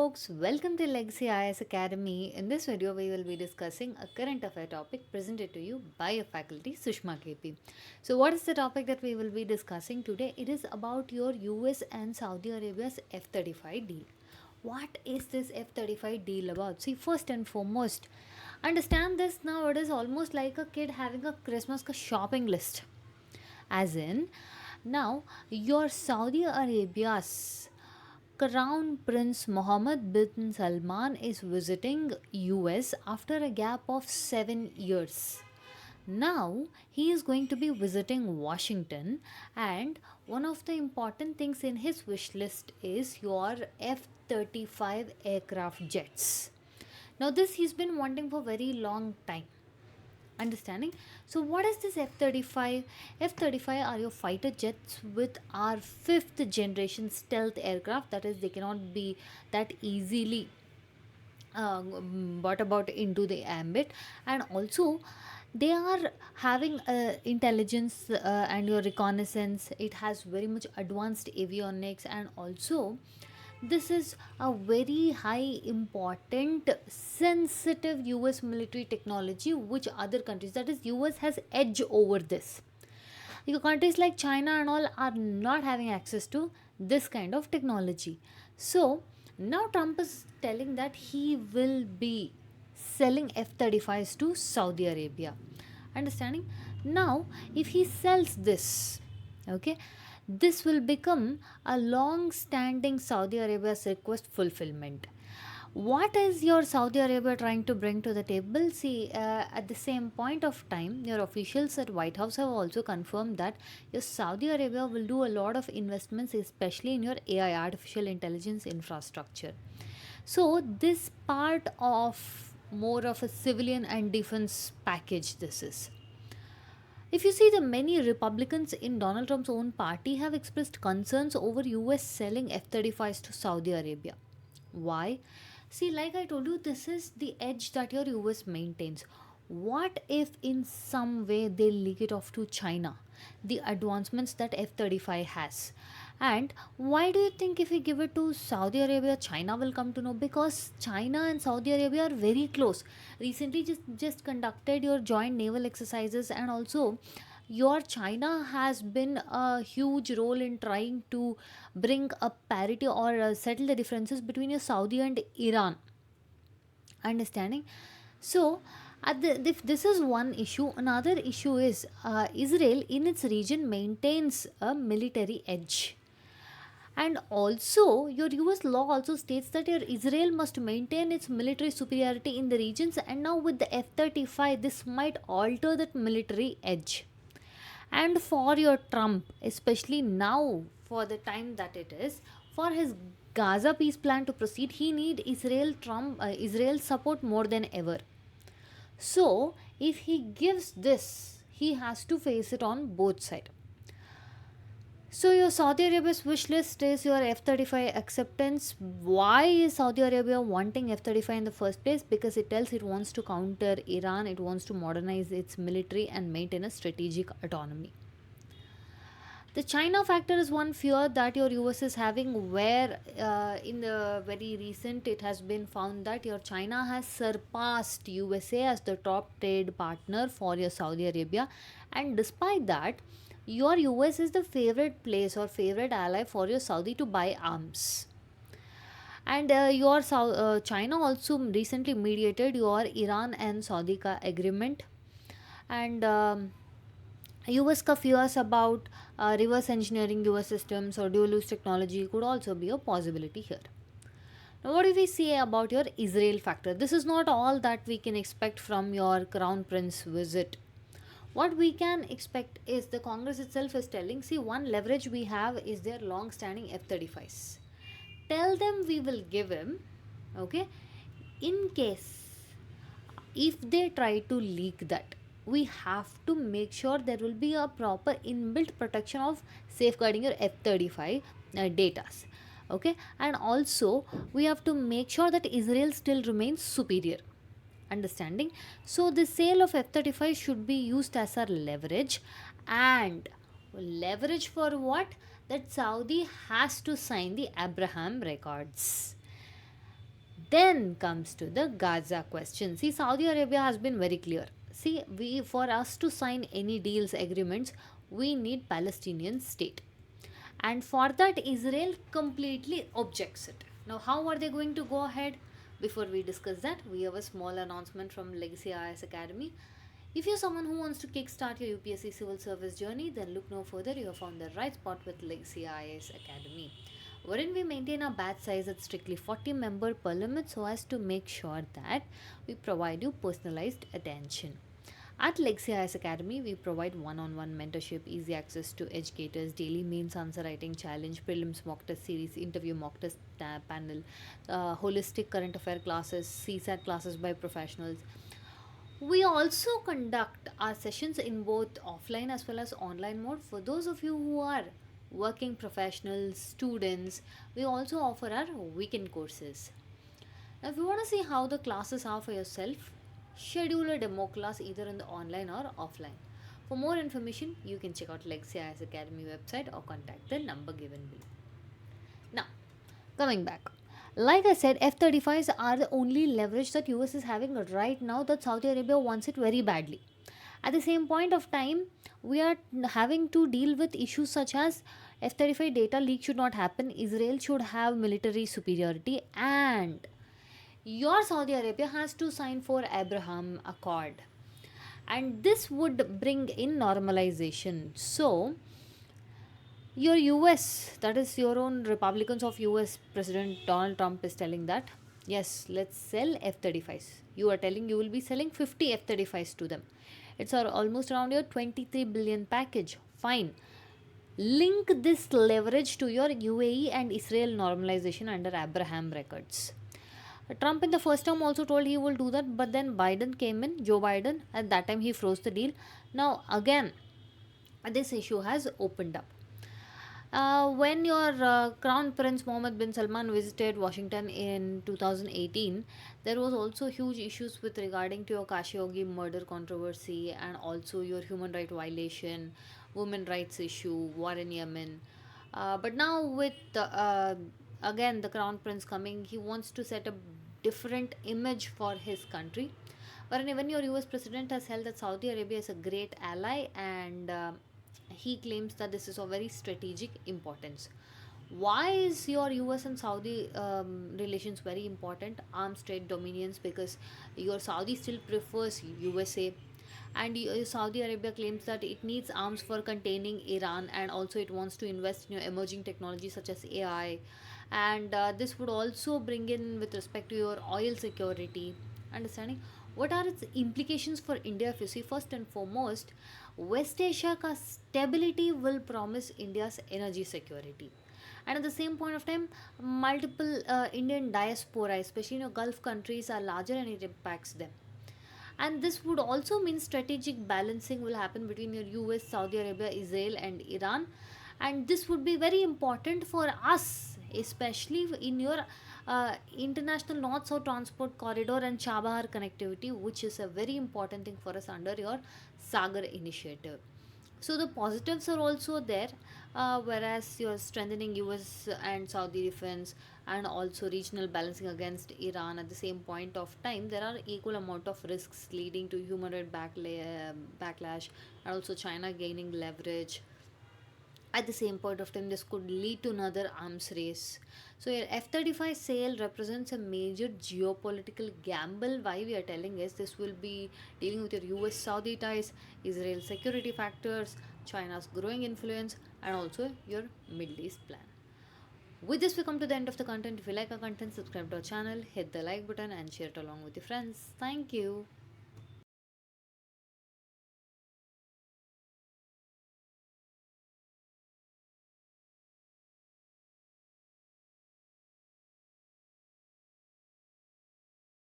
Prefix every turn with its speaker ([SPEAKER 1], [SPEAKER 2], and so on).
[SPEAKER 1] folks, welcome to Legacy IS Academy. In this video, we will be discussing a current affair topic presented to you by a faculty, Sushma KP. So, what is the topic that we will be discussing today? It is about your US and Saudi Arabia's F-35 deal. What is this F-35 deal about? See, first and foremost, understand this now. It is almost like a kid having a Christmas shopping list. As in, now your Saudi Arabia's Crown Prince Mohammed bin Salman is visiting US after a gap of 7 years. Now he is going to be visiting Washington, and one of the important things in his wish list is your F-35 aircraft jets. Now this he's been wanting for very long time. Understanding? So what is this F-35? F-35 are your fighter jets with our fifth generation stealth aircraft. That is, they cannot be that easily brought about into the ambit, and also they are having intelligence and your reconnaissance. It has very much advanced avionics, and also this is a very high important sensitive US military technology which other countries, that is US, has edge over this. Your countries like China and all are not having access to this kind of technology. So now Trump is telling that he will be selling F-35s to Saudi Arabia. Understanding? Now if he sells this, okay, this will become a long standing Saudi Arabia's request fulfillment. What is your Saudi Arabia trying to bring to the table? See, at the same point of time, your officials at White House have also confirmed that your Saudi Arabia will do a lot of investments, especially in your AI, artificial intelligence infrastructure. So this part of more of a civilian and defense package this is. If you see, the many Republicans in Donald Trump's own party have expressed concerns over US selling F-35s to Saudi Arabia. Why? See, like I told you, this is the edge that your US maintains. What if in some way they leak it off to China, the advancements that F-35 has? And why do you think if we give it to Saudi Arabia, China will come to know? Because China and Saudi Arabia are very close. Recently, just conducted your joint naval exercises, and also your China has been a huge role in trying to bring a parity or settle the differences between your Saudi and Iran. Understanding? So this is one issue. Another issue is Israel in its region maintains a military edge, and also your US law also states that your Israel must maintain its military superiority in the regions, and now with the F-35 this might alter that military edge. And for your Trump, especially now for the time that it is, for his Gaza peace plan to proceed, he need Israel support more than ever. So if he gives this, he has to face it on both sides. So your Saudi Arabia's wish list is your F-35 acceptance. Why is Saudi Arabia wanting F-35 in the first place? Because it tells it wants to counter Iran, it wants to modernize its military and maintain a strategic autonomy. The China factor is one fear that your US is having, where in the very recent it has been found that your China has surpassed USA as the top trade partner for your Saudi Arabia, and despite that your US is the favorite place or favorite ally for your Saudi to buy arms. And China also recently mediated your Iran and Saudi agreement, and US ka fears about reverse engineering US systems or dual use technology could also be a possibility here. Now, what do we say about your Israel factor? This is not all that we can expect from your Crown Prince visit. What we can expect is the Congress itself is telling, see, one leverage we have is their long standing F-35s. Tell them we will give him, okay, in case if they try to leak that, we have to make sure there will be a proper inbuilt protection of safeguarding your F-35 datas, okay, and also we have to make sure that Israel still remains superior. Understanding? So the sale of F-35 should be used as our leverage, and leverage for what? That Saudi has to sign the Abraham Accords. Then comes to the Gaza question. See, Saudi Arabia has been very clear. See, we for us to sign any deals agreements, we need Palestinian state. And for that Israel completely objects it. Now how are they going to go ahead? Before we discuss that, we have a small announcement from Legacy IS Academy. If you're someone who wants to kickstart your UPSC civil service journey, then look no further. You have found the right spot with Legacy IS Academy, wherein we maintain a batch size at strictly 40 member per limit so as to make sure that we provide you personalized attention. At Legacy IS Academy, we provide one-on-one mentorship, easy access to educators, daily mains answer writing challenge, prelims mock test series, interview mock test panel, holistic current affair classes, CSAT classes by professionals. We also conduct our sessions in both offline as well as online mode. For those of you who are working professionals, students, we also offer our weekend courses. Now, if you want to see how the classes are for yourself, schedule a demo class either in the online or offline. For more information, you can check out Legacy IS Academy website or contact the number given below. Now, coming back. Like I said, F-35s are the only leverage that US is having right now, that Saudi Arabia wants it very badly. At the same point of time, we are having to deal with issues such as F-35 data leak should not happen, Israel should have military superiority, and your Saudi Arabia has to sign for Abraham Accord, and this would bring in normalization. So your US, that is your own Republicans of US President Donald Trump is telling that yes, let's sell F-35s. You are telling you will be selling 50 F-35s to them. It's almost around your 23 billion package. Fine. Link this leverage to your UAE and Israel normalization under Abraham records. Trump in the first term also told he will do that, but then Biden came in, Joe Biden, at that time he froze the deal. Now again, this issue has opened up. When your Crown Prince Mohammed bin Salman visited Washington in 2018, there was also huge issues with regarding to your Khashoggi murder controversy and also your human right violation, women rights issue, war in Yemen. But now with again the Crown Prince coming, he wants to set a different image for his country. Wherein even your US President has held that Saudi Arabia is a great ally, and he claims that this is of very strategic importance. Why is your US and Saudi relations very important? Arms trade dominions, because your Saudi still prefers USA, and Saudi Arabia claims that it needs arms for containing Iran, and also it wants to invest in emerging technologies such as AI, and this would also bring in with respect to your oil security. Understanding what are its implications for India? If you see, first and foremost, West Asia ka stability will promise India's energy security, and at the same point of time, multiple Indian diaspora, especially Gulf countries, are larger and it impacts them. And this would also mean strategic balancing will happen between your US, Saudi Arabia, Israel, and Iran, and this would be very important for us, especially in your international north south transport corridor and Chabahar connectivity, which is a very important thing for us under your Sagar initiative. So the positives are also there, whereas you're strengthening US and Saudi defense and also regional balancing against Iran. At the same point of time, there are equal amount of risks leading to human right backlash, and also China gaining leverage. At the same point of time, this could lead to another arms race. So your F-35 sale represents a major geopolitical gamble. Why we are telling is this will be dealing with your US Saudi ties, Israel security factors, China's growing influence, and also your Middle East plan. With this, we come to the end of the content. If you like our content, subscribe to our channel, hit the like button, and share it along with your friends. Thank you.